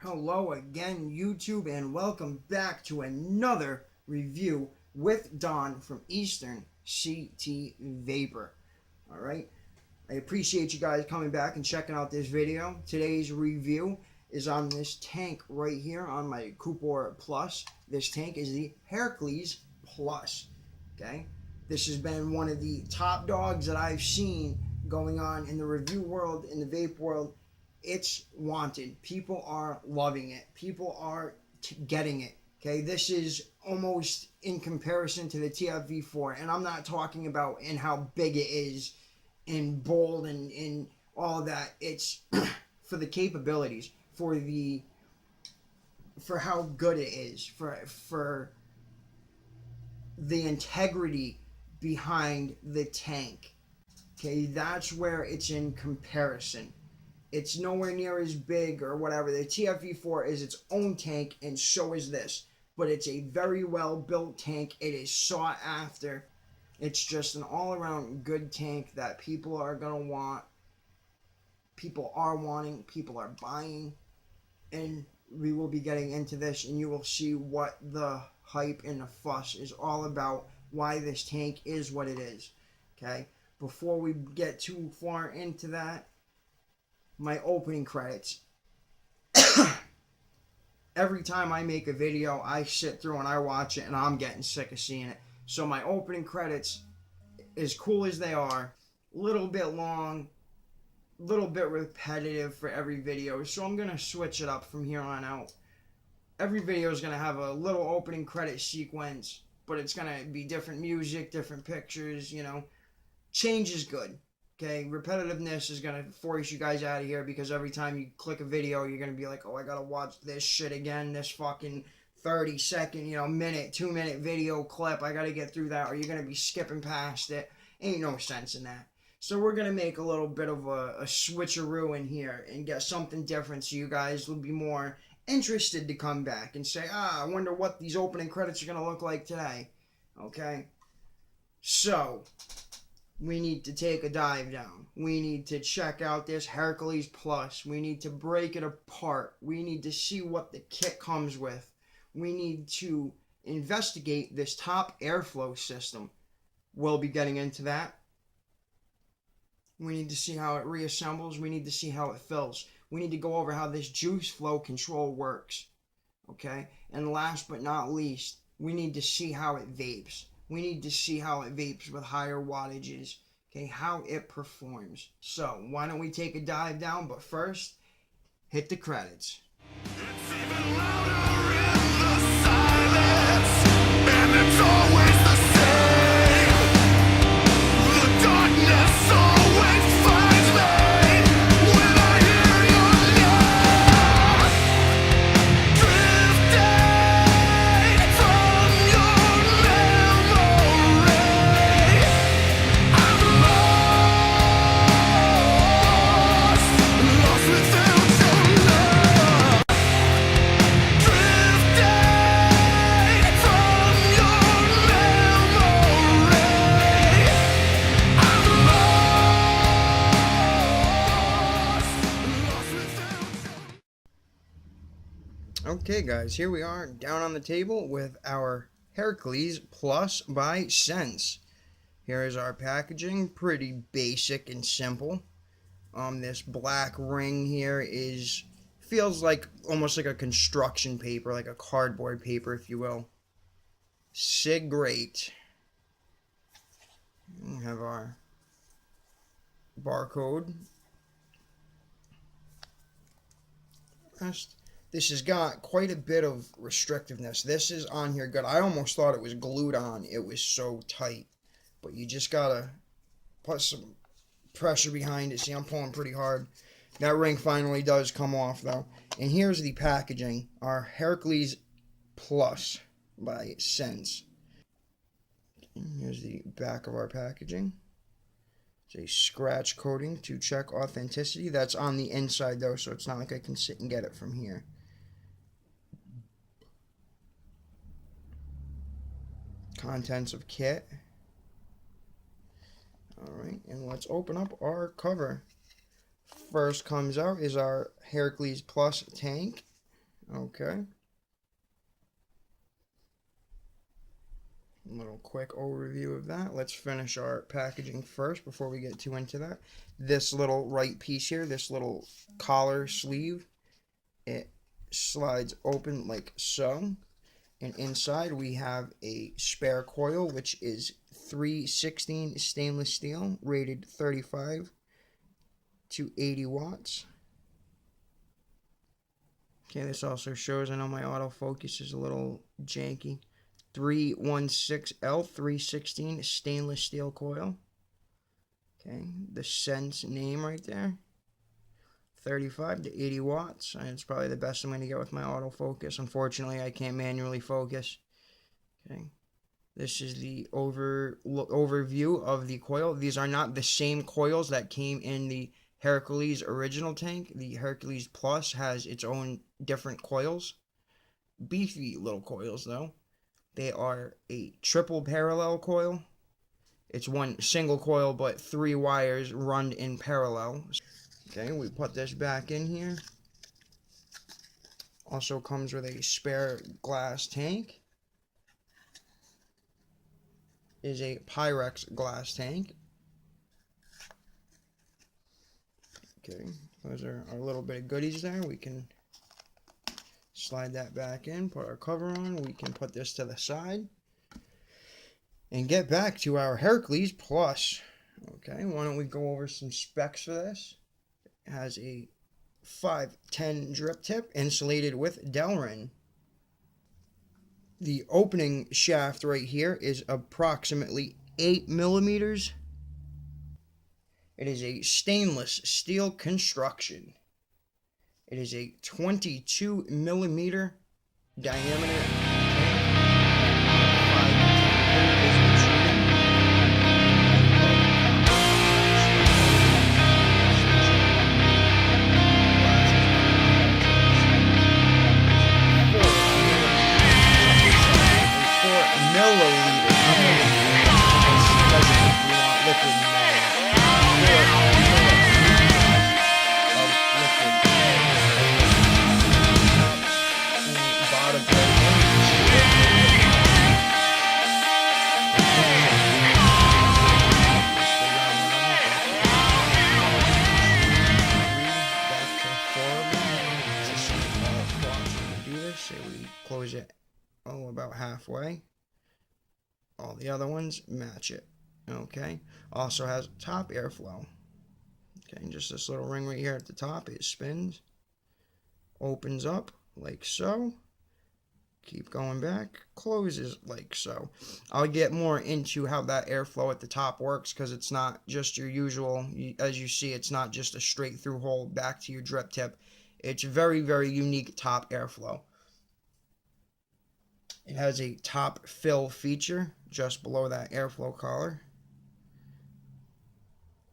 Hello again, YouTube, and welcome back to another review with Don from Eastern CT Vapor. Alright, I appreciate you guys coming back and checking out this video. Today's review is on this tank right here on my Herakles Plus. This tank is the Herakles Plus. Okay, this has been one of the top dogs that I've seen going on in the review world, in the vape world. It's wanted. People are loving it. People are getting it. Okay, this is almost in comparison to the TFV4, and I'm not talking about in how big it is, in bold and in all of that. It's for the capabilities, for how good it is, for the integrity behind the tank. Okay, that's where it's in comparison. It's nowhere near as big or whatever. The TFV4 is its own tank, and so is this. But it's a very well built tank. It is sought after. It's just an all around good tank that people are going to want. People are wanting. People are buying. And we will be getting into this, and you will see what the hype and the fuss is all about. Why this tank is what it is. Okay? Before we get too far into that, my opening credits. Every time I make a video, I sit through and I watch it, and I'm getting sick of seeing it. So my opening credits, as cool as they are, a little bit long, a little bit repetitive for every video. So I'm going to switch it up from here on out. Every video is going to have a little opening credit sequence, but it's going to be different music, different pictures, you know. Change is good. Okay, repetitiveness is going to force you guys out of here, because every time you click a video, you're going to be like, oh, I got to watch this shit again, this fucking 30-second, minute, 2-minute video clip. I got to get through that, or you're going to be skipping past it. Ain't no sense in that. So we're going to make a little bit of a switcheroo in here and get something different, so you guys will be more interested to come back and say, I wonder what these opening credits are going to look like today. Okay? So we need to take a dive down. We need to check out this Herakles Plus. We need to break it apart. We need to see what the kit comes with. We need to investigate this top airflow system. We'll be getting into that. We need to see how it reassembles. We need to see how it fills. We need to go over how this juice flow control works. Okay? And last but not least, we need to see how it vapes. We need to see how it vapes with higher wattages, okay, how it performs. So, why don't we take a dive down, but first, hit the credits. It's even louder in the silence, and it's always the same. The darkness always finds me when I hear your name. Drifting from your memory, I'm lost without your love. Drifting from your memory, I'm lost without your. Okay, guys, here we are down on the table with our Herakles Plus by Sense. Here is our packaging, pretty basic and simple. This black ring here feels like almost like a construction paper, like a cardboard paper, if you will. Cigarette. We have our barcode. This has got quite a bit of restrictiveness. This is on here good. I almost thought it was glued on. It was so tight. But you just gotta put some pressure behind it. See, I'm pulling pretty hard. That ring finally does come off, though. And here's the packaging. Our Herakles Plus by Sense. And here's the back of our packaging. It's a scratch coating to check authenticity. That's on the inside, though, so it's not like I can sit and get it from here. Contents of kit. Alright, and let's open up our cover. First comes out is our Herakles Plus tank. Okay. A little quick overview of that. Let's finish our packaging first before we get too into that. This little right piece here, this little collar sleeve, it slides open like so. And inside we have a spare coil, which is 316 stainless steel, rated 35 to 80 watts. Okay, this also shows, I know my autofocus is a little janky. 316L 316 stainless steel coil. Okay, the Sense name right there. 35 to 80 watts. And it's probably the best I'm going to get with my autofocus. Unfortunately, I can't manually focus. Okay, this is the overview of the coil. These are not the same coils that came in the Herakles original tank. The Herakles Plus has its own different coils. Beefy little coils though. They are a triple parallel coil. It's one single coil, but 3 wires run in parallel. Okay, we put this back in here. Also comes with a spare glass tank. Is a Pyrex glass tank. Okay, those are our little bit of goodies there. We can slide that back in, put our cover on. We can put this to the side and get back to our Herakles Plus. Okay, why don't we go over some specs for this? It has a 510 drip tip insulated with Delrin. The opening shaft right here is approximately 8 millimeters. It is a stainless steel construction. It is a 22 millimeter diameter. Say we close it about halfway. All the other ones match it. Okay, also has top airflow. Okay, just this little ring right here at the top. It spins, opens up like so, keep going back, closes like so. I'll get more into how that airflow at the top works, because it's not just your usual, as you see, it's not just a straight through hole back to your drip tip. It's very, very unique top airflow. It has a top fill feature just below that airflow collar.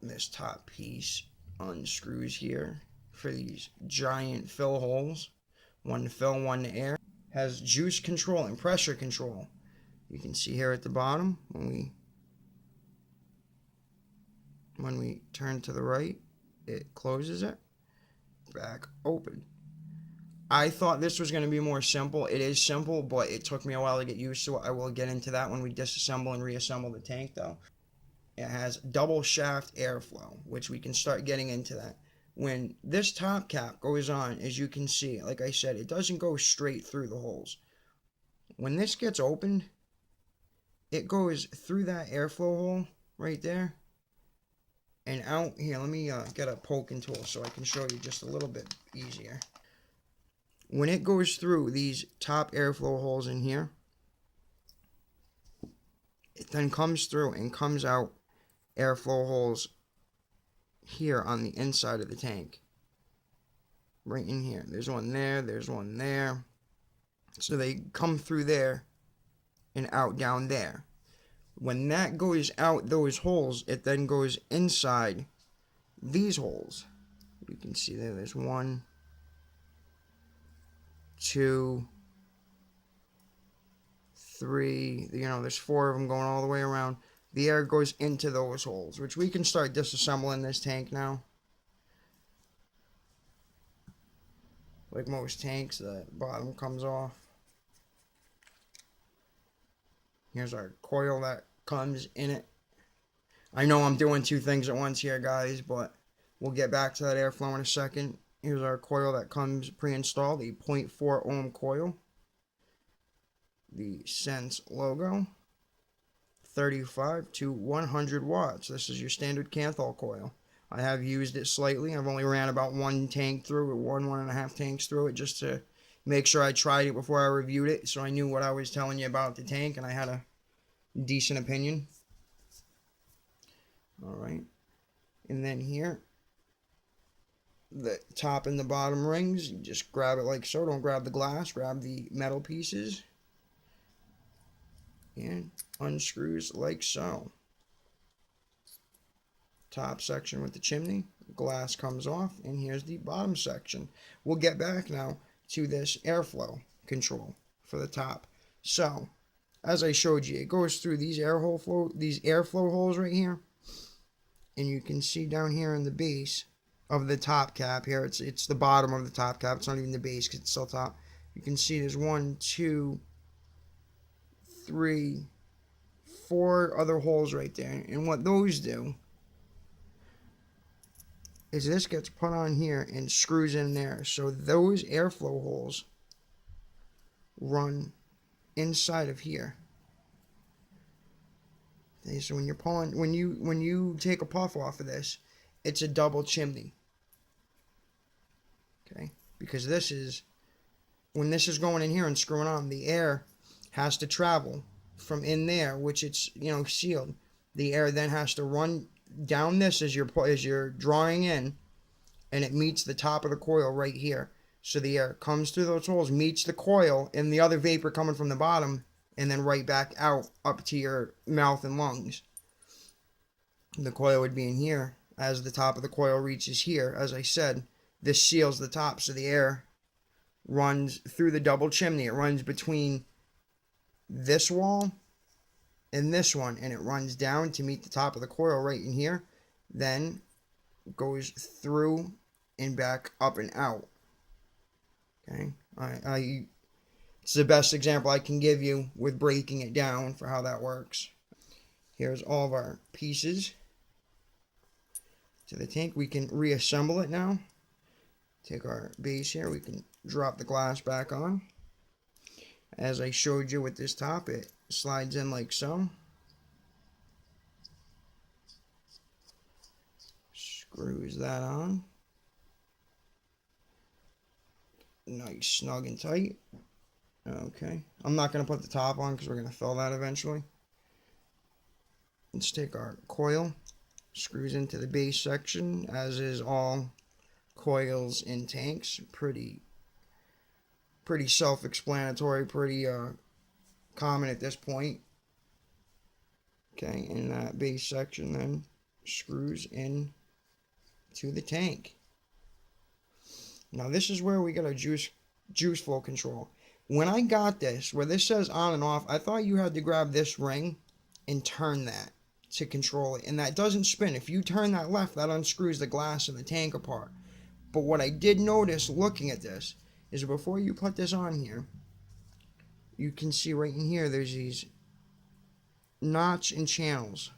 This top piece unscrews here for these giant fill holes. One to fill, one to air. Has juice control and pressure control. You can see here at the bottom when we turn to the right, it closes it. Back open. I thought this was going to be more simple. It is simple, but it took me a while to get used to it. I will get into that when we disassemble and reassemble the tank, though. It has double shaft airflow, which we can start getting into that. When this top cap goes on, as you can see, like I said, it doesn't go straight through the holes. When this gets opened, it goes through that airflow hole right there and out. Here, let me get a poking tool so I can show you just a little bit easier. When it goes through these top airflow holes in here, it then comes through and comes out airflow holes here on the inside of the tank. Right in here. There's one there, there's one there. So they come through there and out down there. When that goes out those holes, it then goes inside these holes. You can see there's 1, 2, 3, there's 4 of them going all the way around. The air goes into those holes, which we can start disassembling this tank now. Like most tanks, the bottom comes off. Here's our coil that comes in it. I know I'm doing two things at once here, guys, but we'll get back to that airflow in a second. Here's our coil that comes pre-installed, the 0.4 ohm coil. The Sense logo. 35 to 100 watts. This is your standard Canthal coil. I have used it slightly. I've only ran about one tank through it, one and a half tanks through it, just to make sure I tried it before I reviewed it, so I knew what I was telling you about the tank, and I had a decent opinion. Alright. And then here, the top and the bottom rings, you just grab it like so. Don't grab the glass, grab the metal pieces. And unscrews like so. Top section with the chimney, glass comes off, and here's the bottom section. We'll get back now to this airflow control for the top. So, as I showed you, it goes through these airflow holes right here, and you can see down here in the base of the top cap here, it's the bottom of the top cap. It's not even the base because it's still top. You can see there's 1, 2, 3, 4 other holes right there, and what those do is this gets put on here and screws in there. So those airflow holes run inside of here. Okay, so when you're pulling, when you take a puff off of this, it's a double chimney. Okay, because this is, when this is going in here and screwing on, the air has to travel from in there, which it's, you know, sealed. The air then has to run down this as you're drawing in, and it meets the top of the coil right here. So the air comes through those holes, meets the coil, and the other vapor coming from the bottom, and then right back out up to your mouth and lungs. The coil would be in here. As the top of the coil reaches here, as I said, this seals the top, so the air runs through the double chimney. It runs between this wall and this one, and it runs down to meet the top of the coil right in here, then goes through and back up and out. Okay, it's the best example I can give you with breaking it down for how that works. Here's all of our pieces to the tank. We can reassemble it now. Take our base here, we can drop the glass back on. As I showed you with this top, it slides in like so. Screws that on. Nice, snug and tight. Okay, I'm not going to put the top on because we're going to fill that eventually. Let's take our coil. Screws into the base section, as is all coils in tanks. Pretty self-explanatory, pretty common at this point. Okay, and that base section then screws in to the tank. Now this is where we get our juice flow control. When I got this, where this says on and off, I thought you had to grab this ring and turn that to control it, and that doesn't spin. If you turn that left, that unscrews the glass in the tank apart. But what I did notice looking at this is before you put this on here, you can see right in here there's these notch and channels,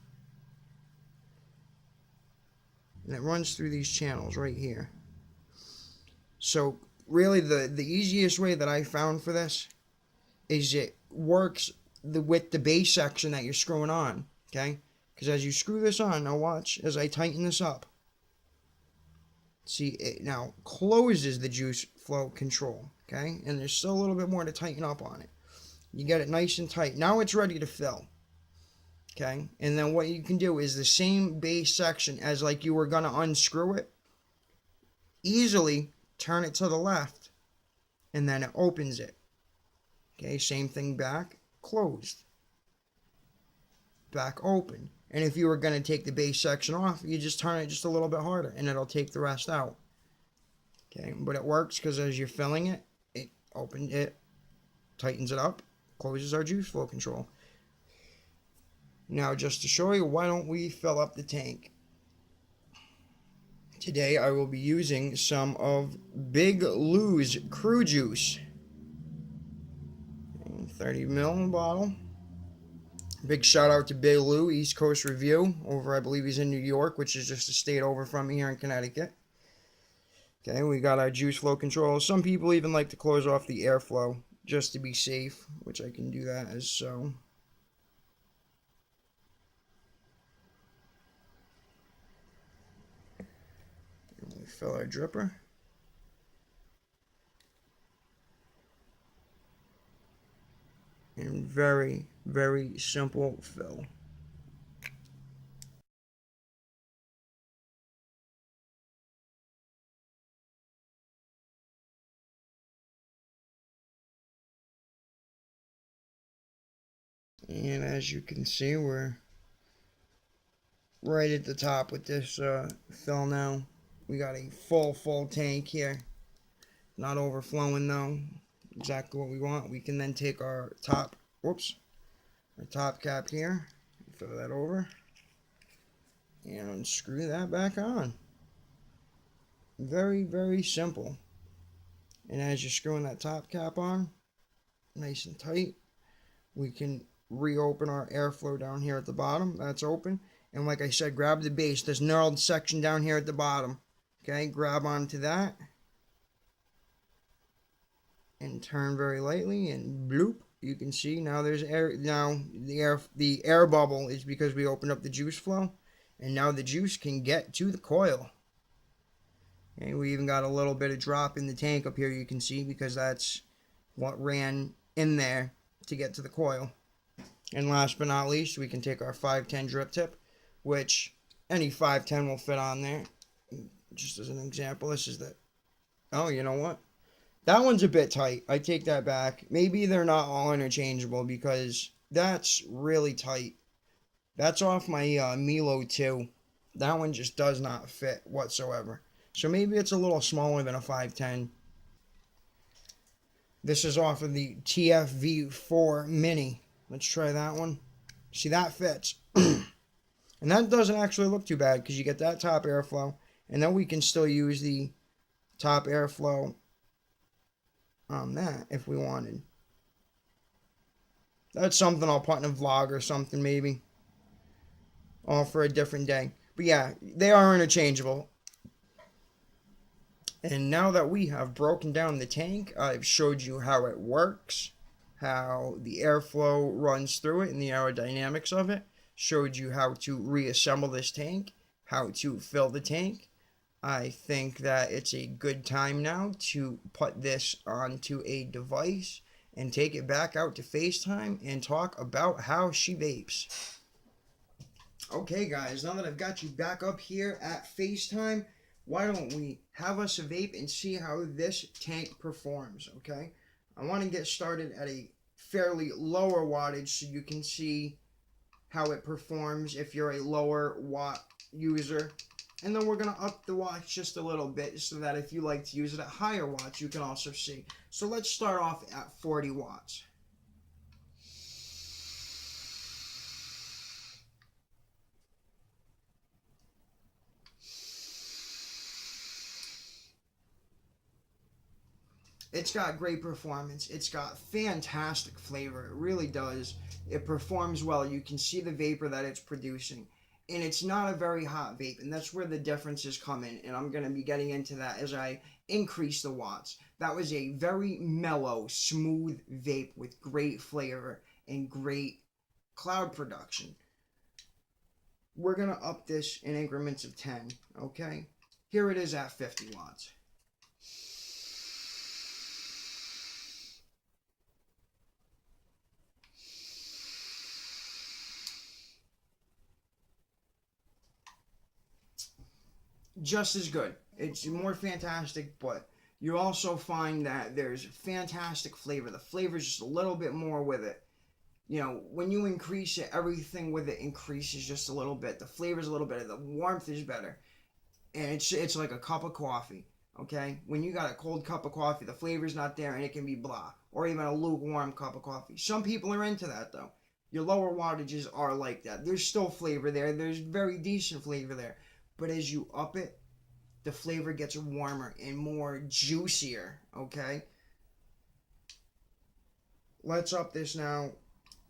and it runs through these channels right here. So really the easiest way that I found for this is it works with the base section that you're screwing on. Okay, because as you screw this on, now watch as I tighten this up. See, it now closes the juice flow control, okay? And there's still a little bit more to tighten up on it. You get it nice and tight. Now it's ready to fill, okay? And then what you can do is the same base section as like you were going to unscrew it. Easily turn it to the left, and then it opens it. Okay, same thing back, closed. Back open. And if you were going to take the base section off, you just turn it just a little bit harder, and it'll take the rest out. Okay, but it works because as you're filling it, it opens it, tightens it up, closes our juice flow control. Now, just to show you, why don't we fill up the tank? Today I will be using some of Big Lou's Crew Juice. 30 ml bottle. Big shout out to Big Lou, East Coast Review, over I believe he's in New York, which is just a state over from me here in Connecticut. Okay, we got our juice flow control. Some people even like to close off the airflow just to be safe, which I can do that as so. And we fill our dripper. And very, very simple fill. And as you can see, we're right at the top with this fill now. We got a full tank here. Not overflowing though. Exactly what we want. We can then take our top, our top cap here, fill that over, and screw that back on. Very, very simple. And as you're screwing that top cap on, nice and tight, we can reopen our airflow down here at the bottom. That's open. And like I said, grab the base, this knurled section down here at the bottom. Okay, grab onto that. And turn very lightly, and bloop, you can see now there's air. Now the air bubble is because we opened up the juice flow, and now the juice can get to the coil. Okay, we even got a little bit of drop in the tank up here, you can see, because that's what ran in there to get to the coil. And last but not least, we can take our 510 drip tip, which any 510 will fit on there. Just as an example, this is the, oh, you know what? That one's a bit tight. I take that back. Maybe they're not all interchangeable because that's really tight. That's off my Milo 2. That one just does not fit whatsoever. So maybe it's a little smaller than a 510. This is off of the TFV4 Mini. Let's try that one. See, that fits. And that doesn't actually look too bad because you get that top airflow. And then we can still use the top airflow on that if we wanted. That's something I'll put in a vlog or something maybe. All for a different day. But yeah, they are interchangeable. And now that we have broken down the tank, I've showed you how it works, how the airflow runs through it and the aerodynamics of it. Showed you how to reassemble this tank, how to fill the tank. I think that it's a good time now to put this onto a device and take it back out to FaceTime and talk about how she vapes. Okay guys, now that I've got you back up here at FaceTime, why don't we have us a vape and see how this tank performs, okay? I want to get started at a fairly lower wattage so you can see how it performs if you're a lower watt user. And then we're going to up the watts just a little bit so that if you like to use it at higher watts, you can also see. So let's start off at 40 watts. It's got great performance. It's got fantastic flavor. It really does. It performs well. You can see the vapor that it's producing. And it's not a very hot vape, and that's where the differences come in, and I'm going to be getting into that as I increase the watts. That was a very mellow, smooth vape with great flavor and great cloud production. We're going to up this in increments of 10, okay? Here it is at 50 watts. Just as good. It's more fantastic, but you also find that there's fantastic flavor. The flavor's just a little bit more with it. You know, when you increase it, everything with it increases just a little bit. The flavor's a little better. The warmth is better. And it's like a cup of coffee, okay? When you got a cold cup of coffee, the flavor's not there and it can be blah. Or even a lukewarm cup of coffee. Some people are into that, though. Your lower wattages are like that. There's still flavor there. There's very decent flavor there. But as you up it, the flavor gets warmer and more juicier, okay? Let's up this now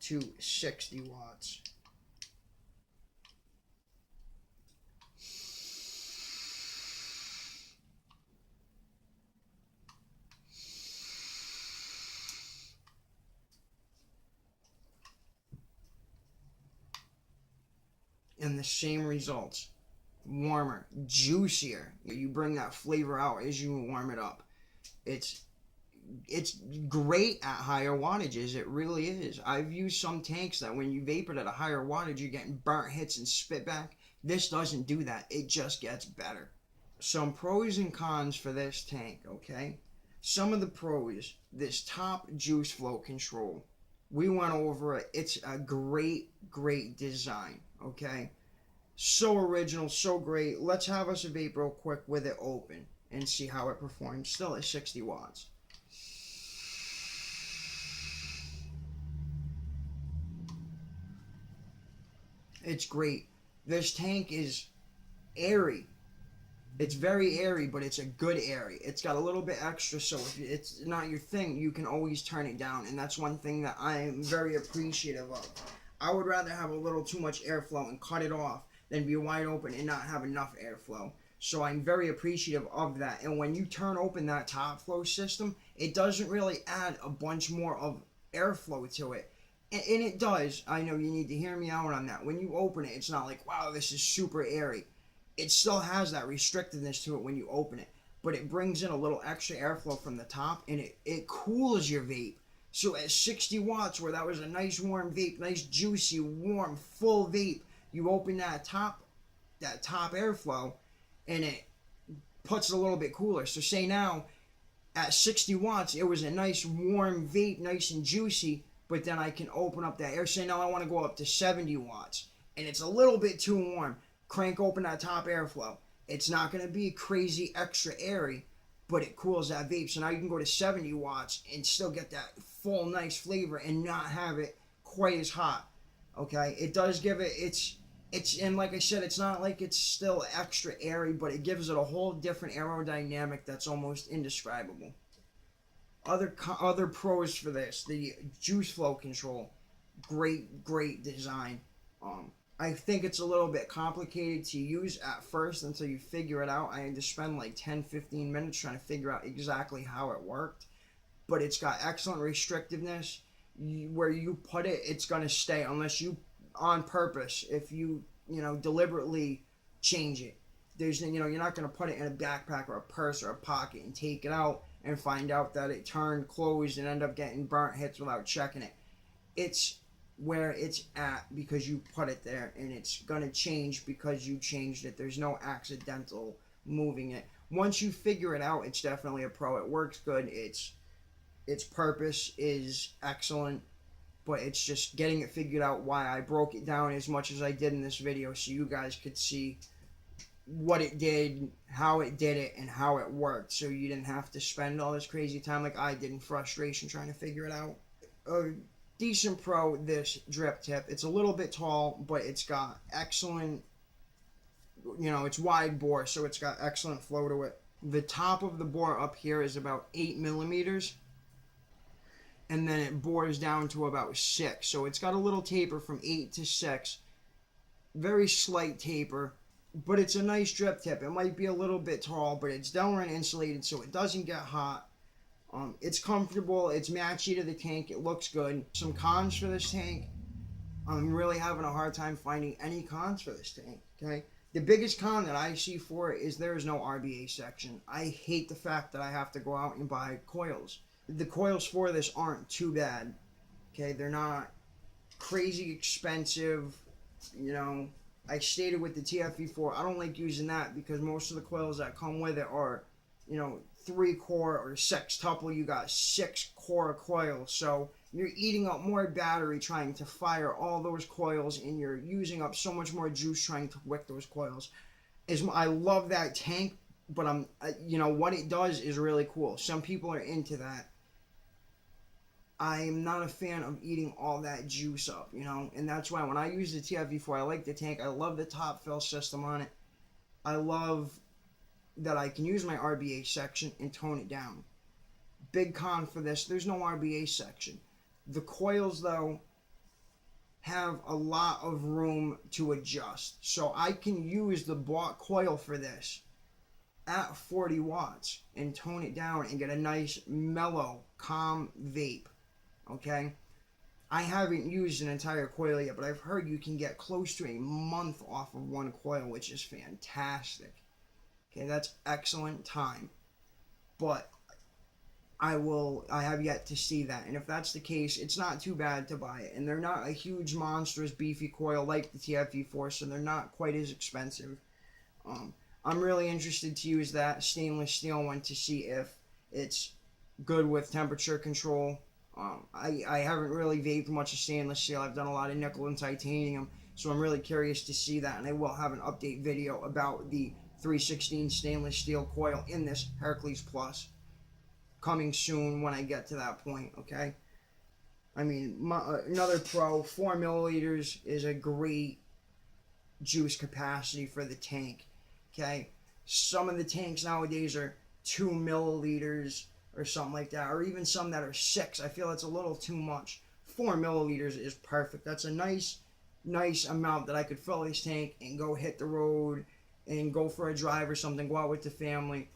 to 60 watts. And the same results. Warmer, juicier. You bring that flavor out as you warm it up. It's great at higher wattages. It really is. I've used some tanks that when you vape it at a higher wattage, you're getting burnt hits and spit back. This doesn't do that. It just gets better. Some pros and cons for this tank, okay? Some of the pros, this top juice flow control. We went over it. It's a great design, okay? So original, so great. Let's have us a vape real quick with it open and see how it performs. Still at 60 watts. It's great. This tank is airy. It's very airy, but it's a good airy. It's got a little bit extra, so if it's not your thing, you can always turn it down, and that's one thing that I'm very appreciative of. I would rather have a little too much airflow and cut it off than be wide open and not have enough airflow. So I'm very appreciative of that. And when you turn open that top flow system, it doesn't really add a bunch more of airflow to it. And it does. I know you need to hear me out on that. When you open it, it's not like, wow, this is super airy. It still has that restrictiveness to it when you open it. But it brings in a little extra airflow from the top, and it cools your vape. So at 60 watts, where that was a nice warm vape, nice juicy, warm, full vape, you open that top airflow, and it puts it a little bit cooler. So say now, at 60 watts, it was a nice warm vape, nice and juicy, but then I can open up that air. Say now I want to go up to 70 watts, and it's a little bit too warm. Crank open that top airflow. It's not going to be crazy extra airy, but it cools that vape. So now you can go to 70 watts and still get that full nice flavor and not have it quite as hot. Okay, it does give it, it's and like I said, it's not like it's still extra airy, but it gives it a whole different aerodynamic that's almost indescribable. Other pros for this, the juice flow control, great design. I think it's a little bit complicated to use at first until you figure it out. I had to spend like 10-15 minutes trying to figure out exactly how it worked, but it's got excellent restrictiveness. Where you put it, it's going to stay unless you, on purpose, if you deliberately change it. There's you're not going to put it in a backpack or a purse or a pocket and take it out and find out that it turned closed and end up getting burnt hits without checking it. It's where it's at because you put it there, and it's going to change because you changed it. There's no accidental moving it. Once you figure it out, it's definitely a pro. It works good. Its purpose is excellent, but it's just getting it figured out why I broke it down as much as I did in this video so you guys could see what it did, how it did it, and how it worked, so you didn't have to spend all this crazy time like I did in frustration trying to figure it out. Decent pro, this drip tip. It's a little bit tall, but it's got excellent, it's wide bore, so it's got excellent flow to it. The top of the bore up here is about 8 millimeters, and then it bores down to about 6. So it's got a little taper from 8 to 6. Very slight taper, but it's a nice drip tip. It might be a little bit tall, but it's Delrin insulated, so it doesn't get hot. It's comfortable. It's matchy to the tank. It looks good. Some cons for this tank. I'm really having a hard time finding any cons for this tank, okay? The biggest con that I see for it is there is no RBA section. I hate the fact that I have to go out and buy coils. The coils for this aren't too bad, okay? They're not crazy expensive, I stated with the TFE4, I don't like using that because most of the coils that come with it are, 3-core or sextuple. You got 6-core coils, so you're eating up more battery trying to fire all those coils, and you're using up so much more juice trying to wick those coils. I love that tank, but what it does is really cool. Some people are into that. I'm not a fan of eating all that juice up, and that's why when I use the TFE4, I like the tank. I love the top fill system on it. I love that I can use my RBA section and tone it down. Big con for this, there's no RBA section. The coils, though, have a lot of room to adjust. So I can use the bought coil for this at 40 watts and tone it down and get a nice, mellow, calm vape. Okay? I haven't used an entire coil yet, but I've heard you can get close to a month off of one coil, which is fantastic. Okay, that's excellent time. But I have yet to see that. And if that's the case, it's not too bad to buy it. And they're not a huge, monstrous, beefy coil like the TFE4, so they're not quite as expensive. I'm really interested to use that stainless steel one to see if it's good with temperature control. I haven't really vaped much of stainless steel. I've done a lot of nickel and titanium, so I'm really curious to see that. And I will have an update video about the 316 stainless steel coil in this Herakles Plus coming soon when I get to that point, okay? I mean, another pro, 4 milliliters is a great juice capacity for the tank, okay? Some of the tanks nowadays are 2 milliliters or something like that, or even some that are 6. I feel it's a little too much. 4 milliliters is perfect. That's a nice amount that I could fill this tank and go hit the road and go for a drive or something, go out with the family.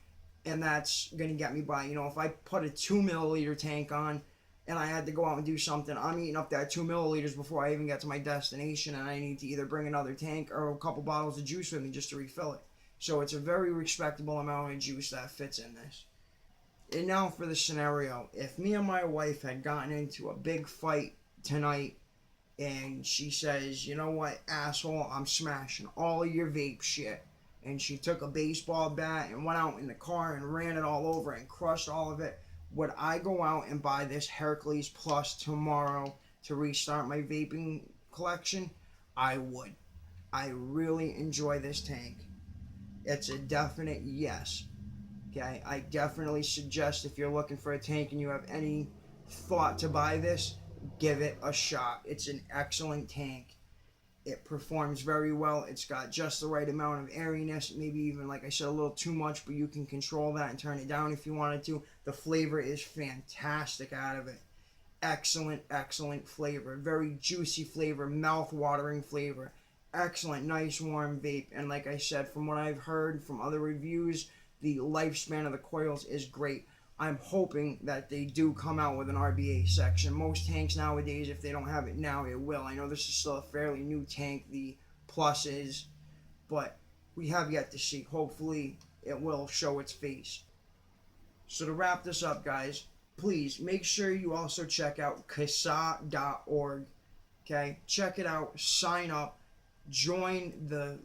And that's going to get me by. You know, if I put a 2 milliliter tank on and I had to go out and do something, I'm eating up that 2 milliliters before I even get to my destination, and I need to either bring another tank or a couple bottles of juice with me just to refill it. So it's a very respectable amount of juice that fits in this. And now for the scenario. If me and my wife had gotten into a big fight tonight and she says, you know what, asshole, I'm smashing all of your vape shit. And she took a baseball bat and went out in the car and ran it all over and crushed all of it, would I go out and buy this Herakles Plus tomorrow to restart my vaping collection? I would. I really enjoy this tank. It's a definite yes. Okay, I definitely suggest if you're looking for a tank and you have any thought to buy this, give it a shot. It's an excellent tank. It performs very well. It's got just the right amount of airiness, maybe even, like I said, a little too much, but you can control that and turn it down if you wanted to. The flavor is fantastic out of it. Excellent, excellent flavor. Very juicy flavor, mouth-watering flavor. Excellent, nice, warm vape. And like I said, from what I've heard from other reviews, the lifespan of the coils is great. I'm hoping that they do come out with an RBA section. Most tanks nowadays, if they don't have it now, it will. I know this is still a fairly new tank, the Plus is, but we have yet to see. Hopefully, it will show its face. So to wrap this up, guys, please make sure you also check out CASA.org. Okay? Check it out. Sign up. Join the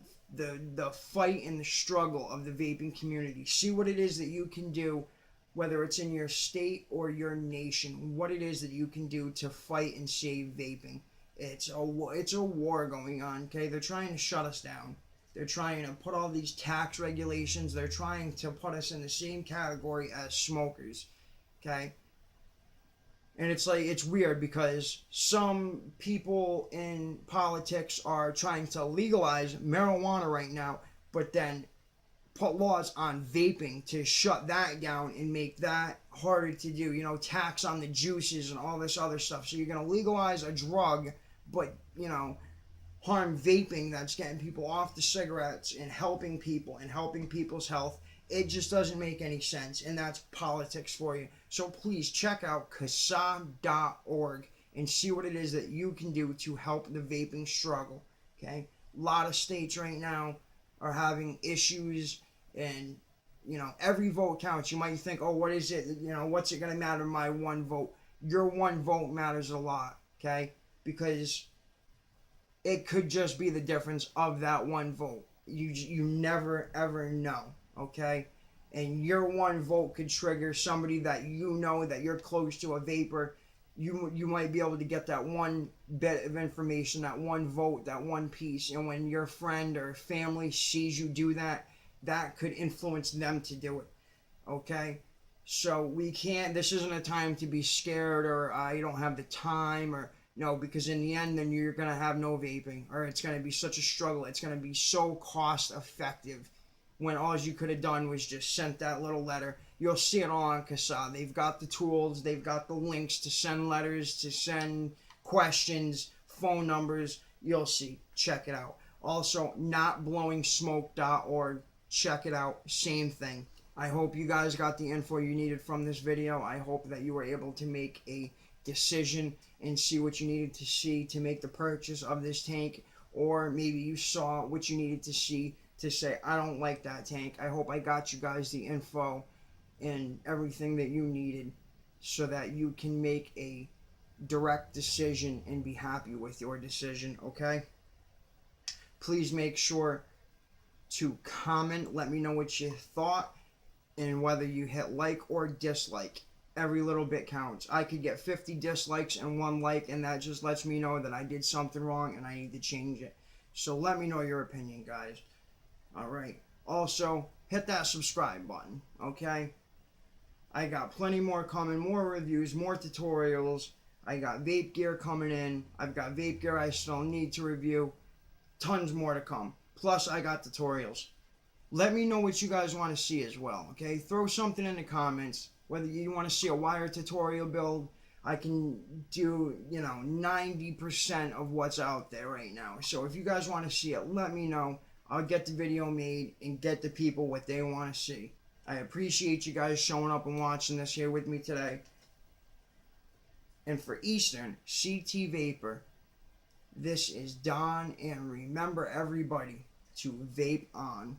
fight and the struggle of the vaping community. See what it is that you can do, whether it's in your state or your nation, what it is that you can do to fight and save vaping. It's a war going on, okay? They're trying to shut us down. They're trying to put all these tax regulations. They're trying to put us in the same category as smokers, okay? And it's like, it's weird because some people in politics are trying to legalize marijuana right now, but then put laws on vaping to shut that down and make that harder to do. You know, tax on the juices and all this other stuff. So you're going to legalize a drug, but, you know, harm vaping that's getting people off the cigarettes and helping people and helping people's health. It just doesn't make any sense, and that's politics for you. So please check out CASA.org and see what it is that you can do to help the vaping struggle, okay? A lot of states right now are having issues, and, you know, every vote counts. You might think, oh, what is it? You know, what's it going to matter, my one vote? Your one vote matters a lot, okay? Because it could just be the difference of that one vote. You never, ever know, okay? And your one vote could trigger somebody that you know that you're close to, a vapor. You might be able to get that one bit of information, that one vote, that one piece. And when your friend or family sees you do that, that could influence them to do it, okay? So we can't, this isn't a time to be scared or you don't have the time, or no, because in the end, then you're going to have no vaping, or it's going to be such a struggle. It's going to be so cost effective when all you could have done was just sent that little letter. You'll see it on because they've got the tools, they've got the links to send letters, to send questions, phone numbers. You'll see. Check it out. Also, notblowingsmoke.org. Check it out. Same thing. I hope you guys got the info you needed from this video. I hope that you were able to make a decision and see what you needed to see to make the purchase of this tank, or maybe you saw what you needed to see to say, I don't like that tank. I hope I got you guys the info and everything that you needed so that you can make a direct decision and be happy with your decision, okay? Please make sure to comment. Let me know what you thought and whether you hit like or dislike. Every little bit counts. I could get 50 dislikes and 1 like, and that just lets me know that I did something wrong and I need to change it. So let me know your opinion, guys. Alright. Also, hit that subscribe button, okay? I got plenty more coming, more reviews, more tutorials. I got vape gear coming in. I've got vape gear I still need to review. Tons more to come. Plus, I got tutorials. Let me know what you guys want to see as well, okay? Throw something in the comments. Whether you want to see a wire tutorial build, I can do, 90% of what's out there right now. So if you guys want to see it, let me know. I'll get the video made and get the people what they want to see. I appreciate you guys showing up and watching this here with me today. And for Eastern CT Vapor, this is Don, and remember everybody to vape on.